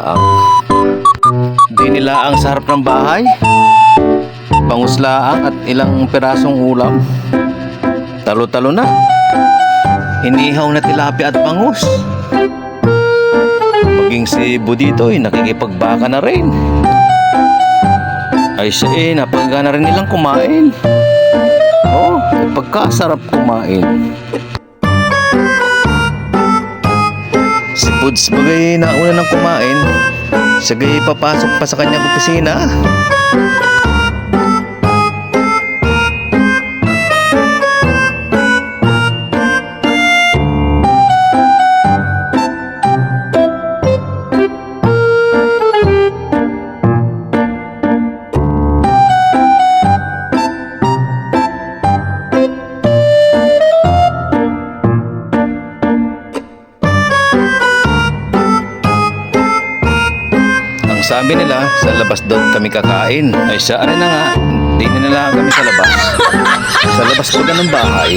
laang. Di nilaang sa harap ng bahay, panguslaang at ilang pirasong ulam. Talo-talo na. Inihaw na tilapia at bangus. Maging si Budito ay nakikipagbaka na rin. Ay siya napagana rin nilang kumain. Oh, pagkasarap kumain. Si Puds bagay nauna ng kumain. Sagay papasok pa sa kanyang opisina. Sabi nila, sa labas daw kami kakain. Ay siya, ano na nga, hindi na nila kami sa labas. Sa labas ko ng bahay.